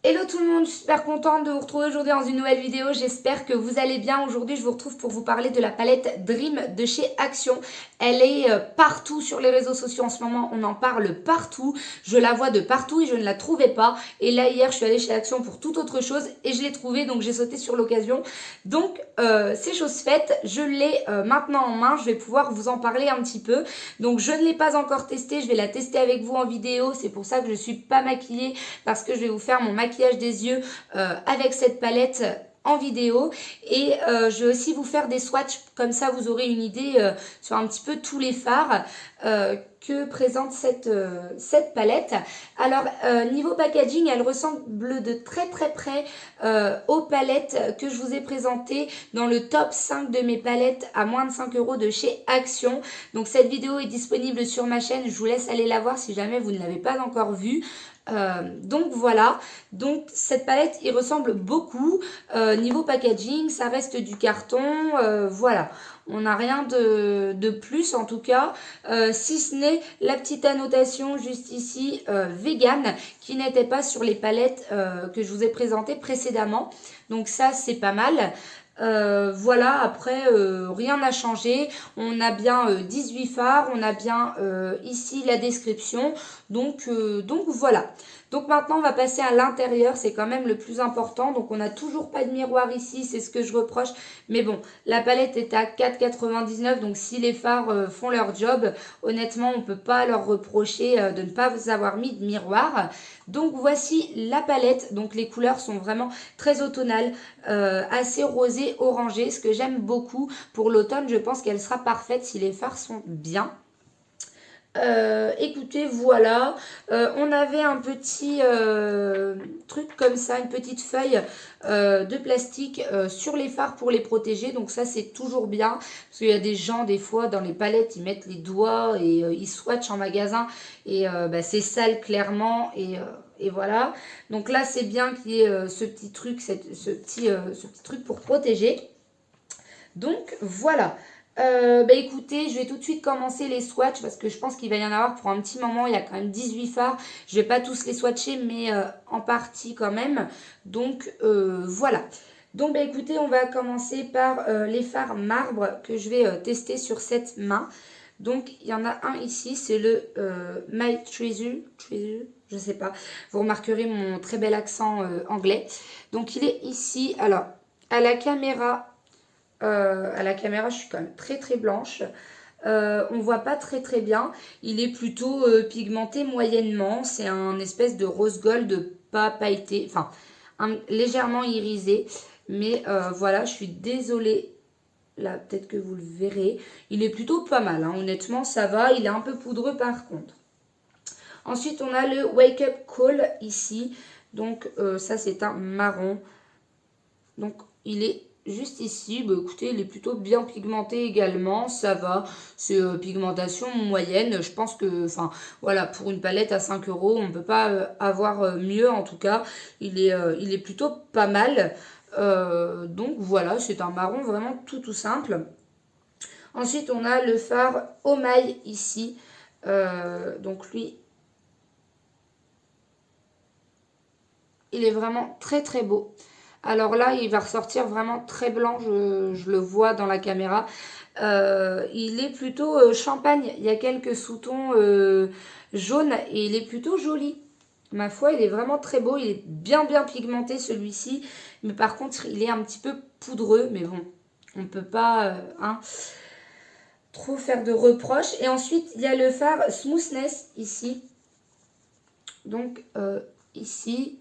Hello tout le monde, je suis super contente de vous retrouver aujourd'hui dans une nouvelle vidéo. J'espère que vous allez bien. Aujourd'hui, je vous retrouve pour vous parler de la palette Dream de chez Action. Elle est partout sur les réseaux sociaux en ce moment. On en parle partout. Je la vois de partout et je ne la trouvais pas. Et là, hier, je suis allée chez Action pour toute autre chose et je l'ai trouvée. Donc, j'ai sauté sur l'occasion. Donc, c'est chose faite. Je l'ai maintenant en main. Je vais pouvoir vous en parler un petit peu. Donc, je ne l'ai pas encore testée. Je vais la tester avec vous en vidéo. C'est pour ça que je ne suis pas maquillée parce que je vais vous faire mon maquillage des yeux avec cette palette en vidéo et je vais aussi vous faire des swatchs, comme ça vous aurez une idée sur un petit peu tous les fards que présente cette palette. Alors niveau packaging, elle ressemble de très très près aux palettes que je vous ai présentées dans le top 5 de mes palettes à moins de 5 € de chez Action. Donc cette vidéo est disponible sur ma chaîne, je vous laisse aller la voir si jamais vous ne l'avez pas encore vue. Donc voilà, donc cette palette il ressemble beaucoup niveau packaging, ça reste du carton, voilà, on n'a rien de plus en tout cas, si ce n'est la petite annotation juste ici, vegan, qui n'était pas sur les palettes que je vous ai présentées précédemment, donc ça c'est pas mal. Voilà, après rien n'a changé, on a bien 18 fards, on a bien ici la description, donc voilà. Donc maintenant on va passer à l'intérieur, c'est quand même le plus important, donc on n'a toujours pas de miroir ici, c'est ce que je reproche, mais bon, la palette est à 4,99 €, donc si les fards font leur job, honnêtement on ne peut pas leur reprocher de ne pas vous avoir mis de miroir. Donc voici la palette, donc les couleurs sont vraiment très automnales, assez rosées, orangées, ce que j'aime beaucoup. Pour l'automne, je pense qu'elle sera parfaite si les fards sont bien. Écoutez, voilà, on avait un petit truc comme ça, une petite feuille de plastique sur les fards pour les protéger, donc ça c'est toujours bien, parce qu'il y a des gens des fois dans les palettes, ils mettent les doigts et ils swatchent en magasin et c'est sale clairement et voilà, donc là c'est bien qu'il y ait ce petit truc, ce petit truc pour protéger. Donc voilà. Écoutez, je vais tout de suite commencer les swatchs parce que je pense qu'il va y en avoir pour un petit moment. Il y a quand même 18 fards. Je vais pas tous les swatcher, mais en partie quand même. Donc voilà. Donc écoutez, on va commencer par les fards marbre que je vais tester sur cette main. Donc il y en a un ici, c'est le My Treasure, je sais pas. Vous remarquerez mon très bel accent anglais. Donc il est ici. Alors à la caméra, je suis quand même très très blanche. On voit pas très très bien. Il est plutôt pigmenté moyennement. C'est un espèce de rose gold pas pailleté, enfin légèrement irisé. Mais voilà, je suis désolée. Là, peut-être que vous le verrez. Il est plutôt pas mal, hein. Honnêtement, ça va. Il est un peu poudreux par contre. Ensuite, on a le Wake Up Call ici. Donc ça, c'est un marron. Donc il est juste ici, écoutez, il est plutôt bien pigmenté également, ça va, c'est pigmentation moyenne, je pense que, enfin, voilà, pour une palette à 5 €, on ne peut pas avoir mieux, en tout cas, il est plutôt pas mal, donc voilà, c'est un marron vraiment tout simple. Ensuite, on a le fard Oh My ici, donc lui, il est vraiment très très beau. Alors là, il va ressortir vraiment très blanc, je le vois dans la caméra. Il est plutôt champagne, il y a quelques sous-tons jaunes et il est plutôt joli. Ma foi, il est vraiment très beau, il est bien pigmenté celui-ci. Mais par contre, il est un petit peu poudreux, mais bon, on ne peut pas trop faire de reproches. Et ensuite, il y a le fard Smoothness ici. Donc ici,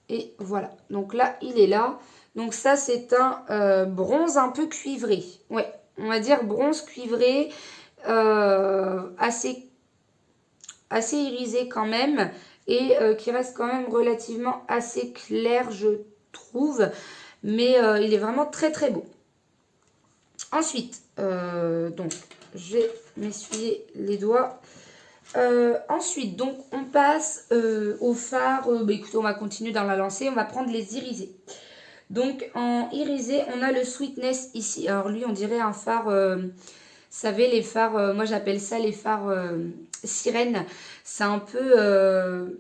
et voilà, donc là, il est là. Donc ça, c'est un bronze un peu cuivré. Ouais, on va dire bronze cuivré, assez irisé quand même. Et qui reste quand même relativement assez clair, je trouve. Mais il est vraiment très très beau. Ensuite, donc, je vais m'essuyer les doigts. Ensuite, donc, on passe au fard. Écoutez, on va continuer dans la lancée. On va prendre les irisés. Donc, en irisé, on a le Sweetness ici. Alors, lui, on dirait un phare. Vous savez, les phares, moi j'appelle ça les phares sirènes. C'est un peu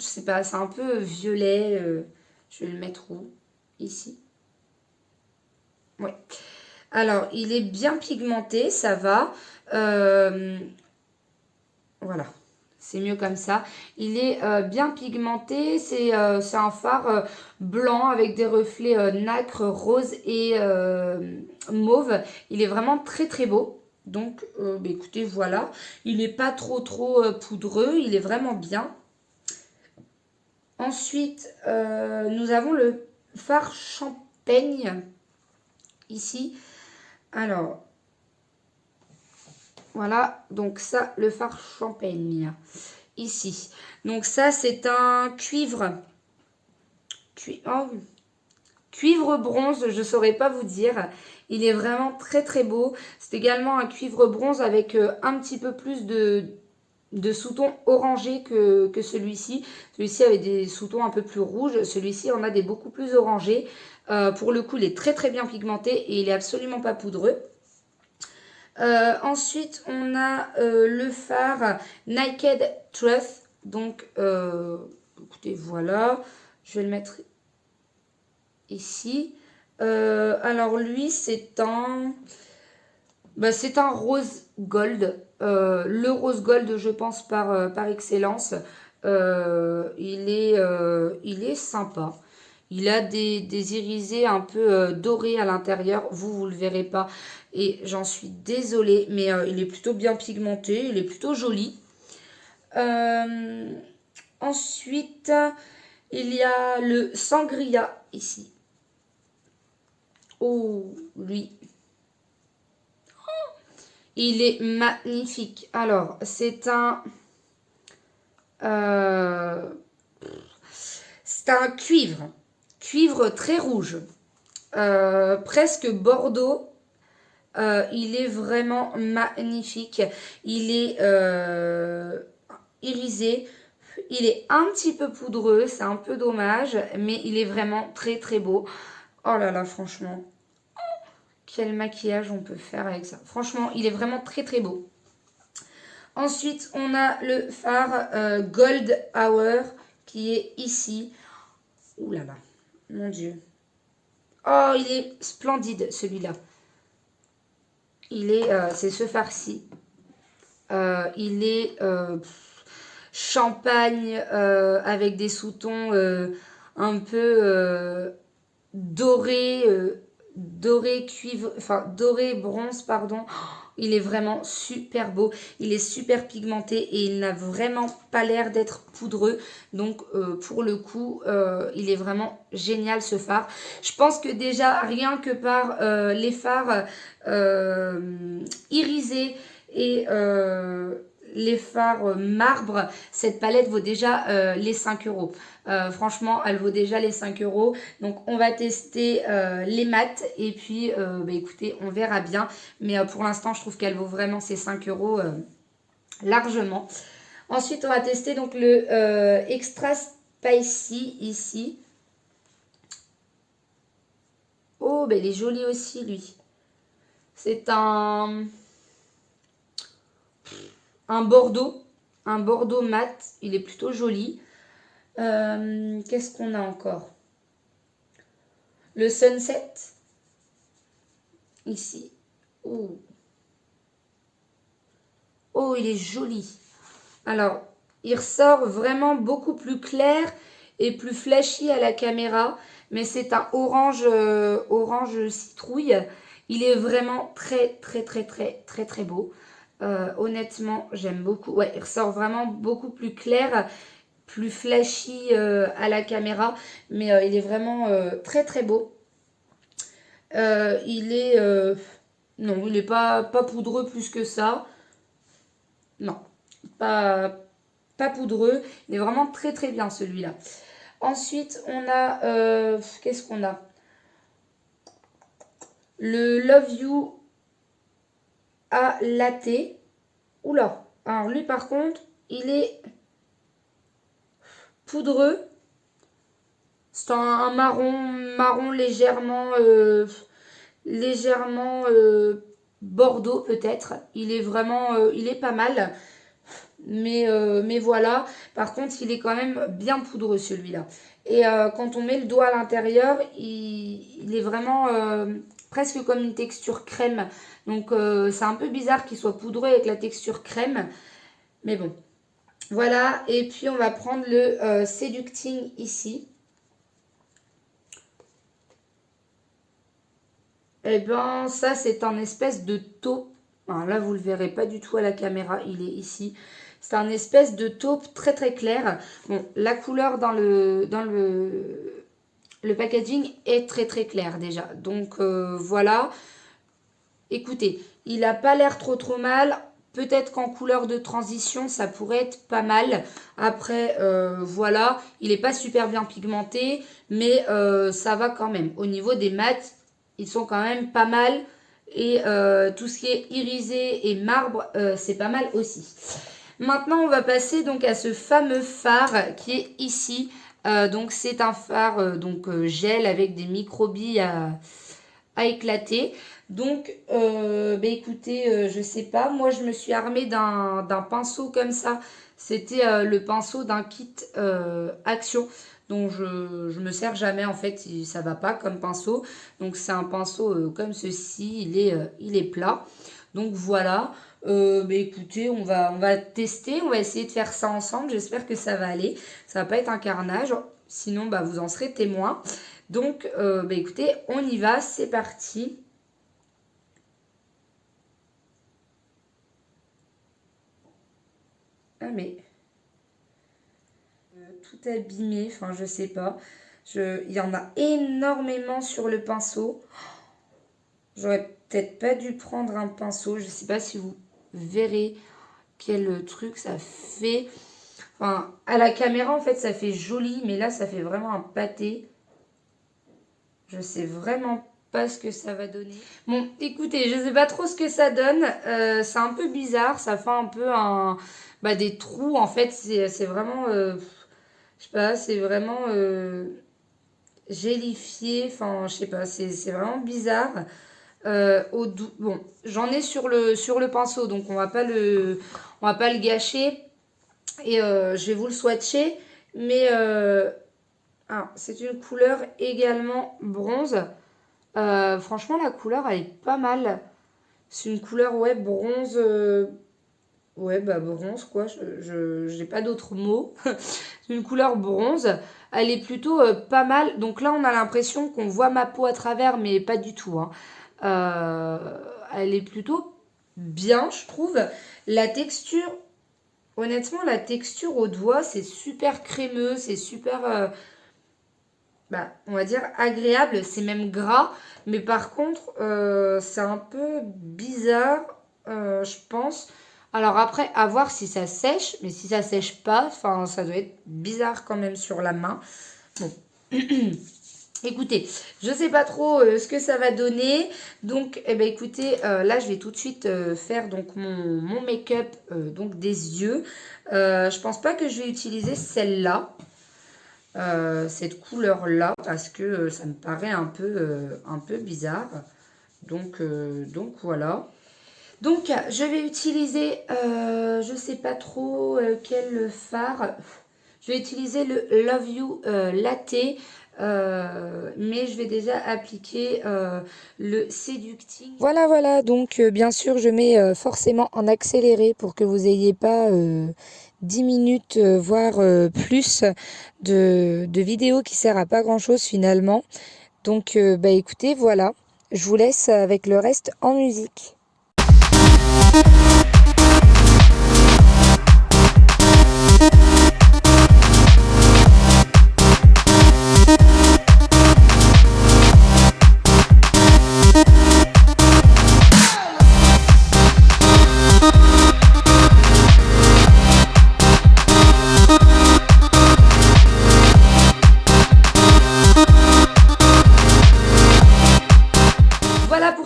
Je sais pas, c'est un peu violet. Je vais le mettre où? Ici. Ouais. Alors, il est bien pigmenté, ça va. Voilà, c'est mieux comme ça. Il est bien pigmenté, c'est un phare blanc avec des reflets nacre, rose et mauve. Il est vraiment très très beau. Donc, bah, écoutez, voilà. Il n'est pas trop poudreux, il est vraiment bien. Ensuite, nous avons le phare champaigne ici. Alors, voilà, donc ça, le phare champaigne, ici. Donc ça, c'est un cuivre. Oh, cuivre bronze, je ne saurais pas vous dire. Il est vraiment très très beau. C'est également un cuivre bronze avec un petit peu plus de sous-tons orangés que celui-ci. Celui-ci avait des sous-tons un peu plus rouges. Celui-ci en a des beaucoup plus orangés. Pour le coup, il est très très bien pigmenté et il est absolument pas poudreux. Ensuite, on a le phare Naked Truth. Donc, écoutez, voilà. Je vais le mettre ici. Alors, lui, c'est un rose gold. Le rose gold, je pense, par excellence. Il est sympa. Il a des irisés un peu dorés à l'intérieur. Vous le verrez pas. Et j'en suis désolée, mais il est plutôt bien pigmenté. Il est plutôt joli. Ensuite, il y a le sangria ici. Oh, lui. Il est magnifique. Alors, c'est un cuivre. Cuivre très rouge. Presque bordeaux. Il est vraiment magnifique. Il est irisé. Il est un petit peu poudreux. C'est un peu dommage. Mais il est vraiment très très beau. Oh là là, franchement. Quel maquillage on peut faire avec ça. Franchement, il est vraiment très très beau. Ensuite, on a le phare Gold Hour qui est ici. Ouh là là, mon Dieu. Oh, il est splendide celui-là. C'est ce phare-ci. Il est champagne avec des sous-tons un peu doré, doré cuivre, enfin doré bronze, pardon. Il est vraiment super beau, il est super pigmenté et il n'a vraiment pas l'air d'être poudreux. Donc pour le coup, il est vraiment génial ce phare. Je pense que déjà, rien que par les phares irisés et les phares marbre, cette palette vaut déjà les 5 euros. Franchement, elle vaut déjà les 5 euros. Donc, on va tester les mattes et puis, bah, écoutez, on verra bien. Mais pour l'instant, je trouve qu'elle vaut vraiment ces 5 euros largement. Ensuite, on va tester donc le Extra Spicy ici. Oh, bah, il est joli aussi, lui. C'est un bordeaux. Un bordeaux mat. Il est plutôt joli. Qu'est-ce qu'on a encore? Le Sunset. Ici. Oh. Oh, il est joli. Alors, il ressort vraiment beaucoup plus clair et plus flashy à la caméra. Mais c'est un orange, orange citrouille. Il est vraiment très, très, très, très, très, très beau. Honnêtement, j'aime beaucoup. Ouais, il ressort vraiment beaucoup plus clair, plus flashy à la caméra. Mais il est vraiment très, très beau. Il est... non, il n'est pas poudreux plus que ça. Non, pas poudreux. Il est vraiment très très bien celui-là. Ensuite, on a... qu'est-ce qu'on a? Le Love You à latte. Oula. Alors lui par contre, il est poudreux. C'est un marron légèrement... légèrement bordeaux peut-être. Il est vraiment... il est pas mal. Mais voilà. Par contre, il est quand même bien poudreux celui-là. Et quand on met le doigt à l'intérieur, il est vraiment presque comme une texture crème. Donc c'est un peu bizarre qu'il soit poudreux avec la texture crème. Mais bon, voilà. Et puis on va prendre le Seducting ici. Et ben ça c'est un espèce de taupe. Alors là vous le verrez pas du tout à la caméra, il est ici. C'est un espèce de taupe très très clair. Bon, la couleur dans le packaging est très très clair déjà. Donc voilà. Écoutez, il n'a pas l'air trop trop mal. Peut-être qu'en couleur de transition, ça pourrait être pas mal. Après, voilà, il n'est pas super bien pigmenté, mais ça va quand même. Au niveau des mats, ils sont quand même pas mal. Et tout ce qui est irisé et marbre, c'est pas mal aussi. Maintenant, on va passer donc à ce fameux phare qui est ici. Donc, c'est un phare gel avec des microbilles à éclater. Donc, écoutez, je sais pas. Moi, je me suis armée d'un pinceau comme ça. C'était le pinceau d'un kit Action. Donc, je me sers jamais, en fait. Ça va pas comme pinceau. Donc, c'est un pinceau comme ceci. Il est plat. Donc, voilà. Écoutez, on va tester. On va essayer de faire ça ensemble. J'espère que ça va aller. Ça va pas être un carnage. Sinon, vous en serez témoin. Donc, écoutez, on y va. C'est parti. Ah mais tout abîmé, enfin je sais pas. Il y en a énormément sur le pinceau. J'aurais peut-être pas dû prendre un pinceau. Je sais pas si vous verrez quel truc ça fait. Enfin, à la caméra en fait ça fait joli, mais là ça fait vraiment un pâté. Je sais vraiment pas ce que ça va donner. Bon, écoutez, je sais pas trop ce que ça donne. C'est un peu bizarre, ça fait un peu des trous en fait. C'est vraiment, je sais pas, c'est vraiment gélifié. Enfin, je sais pas, c'est vraiment bizarre. Bon, j'en ai sur le pinceau, donc on va pas le gâcher. Et je vais vous le swatcher, mais c'est une couleur également bronze. Franchement, la couleur, elle est pas mal. C'est une couleur, ouais, bronze. Bronze, quoi. Je n'ai pas d'autres mots. C'est une couleur bronze. Elle est plutôt pas mal. Donc là, on a l'impression qu'on voit ma peau à travers, mais pas du tout, hein. Elle est plutôt bien, je trouve. La texture, honnêtement, la texture au doigt, c'est super crémeux. C'est super... on va dire agréable, c'est même gras, mais par contre, c'est un peu bizarre, je pense. Alors après, à voir si ça sèche, mais si ça sèche pas, enfin, ça doit être bizarre quand même sur la main. Bon. Écoutez, je sais pas trop ce que ça va donner. Donc, écoutez, là, je vais tout de suite faire donc mon make-up donc des yeux. Je pense pas que je vais utiliser celle-là. Cette couleur là parce que ça me paraît un peu bizarre, donc voilà. Donc je vais utiliser je sais pas trop quel fard. Je vais utiliser le Love You Latte, mais je vais déjà appliquer le Seducting. Voilà, donc bien sûr je mets forcément en accéléré pour que vous ayez pas 10 minutes, voire plus de vidéos qui sert à pas grand chose finalement. Donc écoutez, voilà, je vous laisse avec le reste en musique.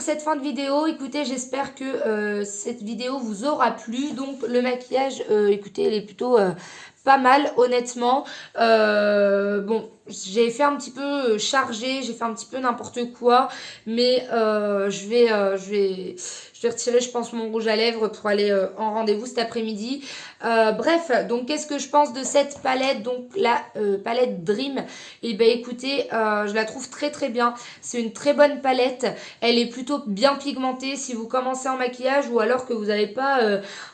Cette fin de vidéo, écoutez, j'espère que cette vidéo vous aura plu. Donc le maquillage, écoutez, il est plutôt pas mal, honnêtement. Bon, j'ai fait un petit peu chargé, j'ai fait un petit peu n'importe quoi, mais je vais retirer, je pense, mon rouge à lèvres pour aller en rendez-vous cet après-midi. Bref, donc qu'est-ce que je pense de cette palette, donc la palette Dream? Et ben écoutez, je la trouve très très bien. C'est une très bonne palette. Elle est plutôt bien pigmentée si vous commencez en maquillage ou alors que vous n'avez pas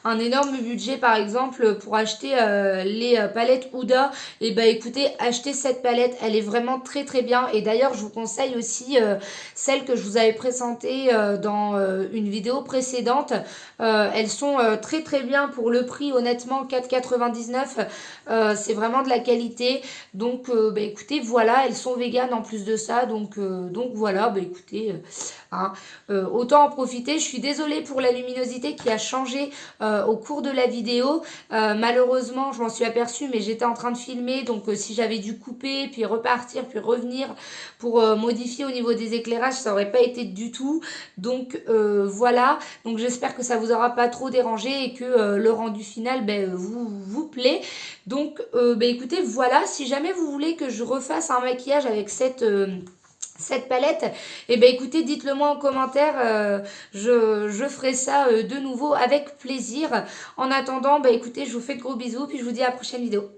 un énorme budget par exemple pour acheter les palettes Huda. Et ben écoutez, achetez cette palette, elle est vraiment très très bien. Et d'ailleurs, je vous conseille aussi celle que je vous avais présentée dans une vidéo précédente. Elles sont très très bien pour le prix, honnêtement, 4,99. C'est vraiment de la qualité. Donc, bah, écoutez, voilà, elles sont véganes en plus de ça. Donc voilà, bah, écoutez, hein, autant en profiter. Je suis désolée pour la luminosité qui a changé au cours de la vidéo. Malheureusement, je m'en suis aperçue, mais j'étais en train de filmer. Donc, si j'avais dû couper, puis repartir, puis revenir pour modifier au niveau des éclairages, ça aurait pas été du tout. Donc, voilà. Donc, j'espère que ça vous aura pas trop dérangé et que le rendu final vous plaît. Donc, écoutez, voilà. Si jamais vous voulez que je refasse un maquillage avec cette palette, et écoutez, dites-le moi en commentaire, je ferai ça de nouveau avec plaisir. En attendant, écoutez, je vous fais de gros bisous, puis je vous dis à la prochaine vidéo.